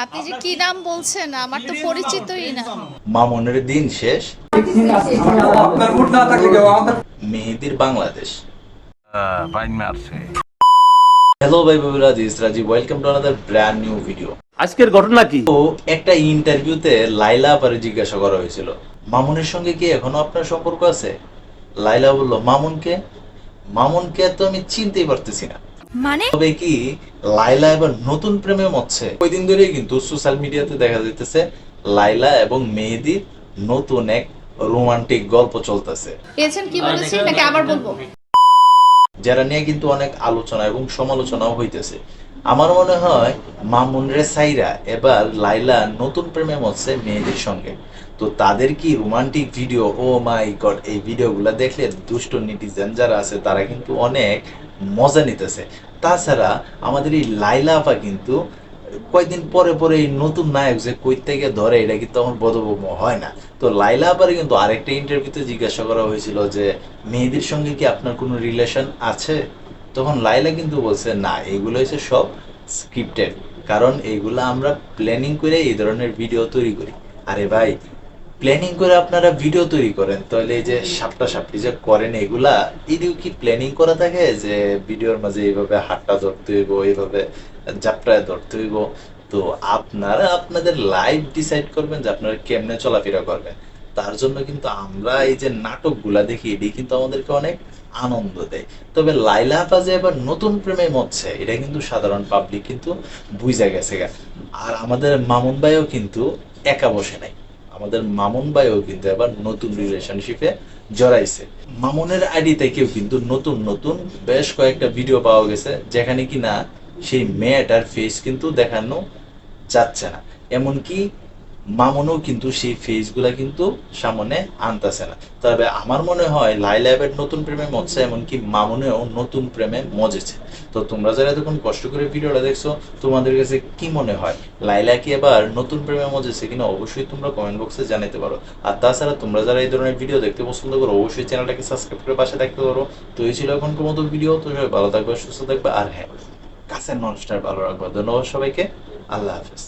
আপনি যে কি নাম বলছেন আমার তো পরিচিতই না। মামুনের দিন শেষ, আপনার ভোট না থাকলে কেউ আমাদের মেহেদির বাংলাদেশ। বাইন মারছে। হ্যালো ভাই বন্ধুরা, this Rajiv, welcome to another brand new video. আজকের ঘটনা কি? তো একটা ইন্টারভিউতে লাইলা আপারে জিজ্ঞাসা করা হয়েছিল, মামুনের সঙ্গে কি এখনো আপনার সম্পর্ক আছে? লাইলা বলল, মামুনকে তো আমি চিনতেই পারতেছি না। মানে তবে কি লাইলা এবার নতুন প্রেমে মরছে? ওই দিন ধরেই কিন্তু সোশ্যাল মিডিয়াতে দেখা যাইতেছে লাইলা এবং মেহেদির নতুন এক রোমান্টিক গল্প চলতেছে, পেয়েছেন কি বলেছেন নাকি আবার বলবো? যারা নিয়ে কিন্তু অনেক আলোচনা এবং সমালোচনাও হইতেছে। আমার মনে হয় মামুন রে সাইরা এবার লাইলা নতুন প্রেমে মরছে মেহেদির সঙ্গে। তো তাদের কি রোমান্টিক ভিডিও, ও মাই গড, এই ভিডিওগুলো দেখলে দুষ্ট নেটিজেন যারা আছে তারা কিন্তু অনেক মজা নিতেছে। তাছাড়া আমাদের এই লাইলা আপা কিন্তু কয়েকদিন পরে পরে এই নতুন নায়ক যে কই থেকে ধরে এটা কিন্তু আমার বোধগম্য হয় না। তো লাইলা আপারে কিন্তু আরেকটা ইন্টারভিউতে জিজ্ঞাসা করা হয়েছিল যে মেহেদির সঙ্গে কি আপনার কোনো রিলেশন আছে? তখন লাইলা কিন্তু বলছে না, এগুলো হচ্ছে সব স্ক্রিপ্টেড, কারণ এইগুলা আমরা প্ল্যানিং করে এই ধরনের ভিডিও তৈরি করি। আরে ভাই, প্ল্যানিং করে আপনারা ভিডিও তৈরি করেন, তাহলে এই যে সাপটা সাপটি যে করেন এগুলা, এদিকে কি প্ল্যানিং করা থাকে যে ভিডিওর মাঝে এইভাবে হাতটা ধরতে হইব, এইভাবে জাপটায় ধরতে হইব? তো আপনারা আপনাদের লাইফ ডিসাইড করবেন যে আপনারা কেমনে চলাফেরা করবেন। তার জন্য কিন্তু আমরা এই যে নাটকগুলা দেখি, এটি কিন্তু আমাদেরকে অনেক আনন্দ দেয়। তবে লাইলা আপা যে এবার নতুন প্রেমে মরছে এটা কিন্তু সাধারণ পাবলিক কিন্তু বুঝা গেছে গা। আর আমাদের মামুন ভাইও কিন্তু একা বসে নাই, আমাদের মামুন ভাইও কিন্তু এবার নতুন রিলেশনশিপে জড়াইছে। মামুনের আইডি থেকেও কিন্তু নতুন নতুন বেশ কয়েকটা ভিডিও পাওয়া গেছে যেখানে কিনা সেই মেয়েটার ফেস কিন্তু দেখানো যাচ্ছে না, এমনকি মামুনও কিন্তু সেই ফেসগুলা কিন্তু সামনে আনতেছে না। তবে আমার মনে হয় লাইলা এবার নতুন প্রেমে মজছে, এমনকি মামুনেও নতুন প্রেমে মজেছে। তো তোমরা যারা এতক্ষণ কষ্ট করে ভিডিওটা দেখছো, তোমাদের কাছে কি মনে হয় লাইলা কি এবার নতুন প্রেমে মজেছে কিনা অবশ্যই তোমরা কমেন্ট বক্সে জানাতে পারো। আর তাছাড়া তোমরা যারা এই ধরনের ভিডিও দেখতে পছন্দ করো অবশ্যই চ্যানেলটাকে সাবস্ক্রাইব করে পাশে থাকতে পারো। তো এই ছিল এখনকার মতো ভিডিও। তো সবাই ভালো থাকবে, সুস্থ থাকবে, আর হ্যাঁ, কাছের মানুষটার ভালো রাখবে। ধন্যবাদ সবাইকে, আল্লাহ হাফেজ।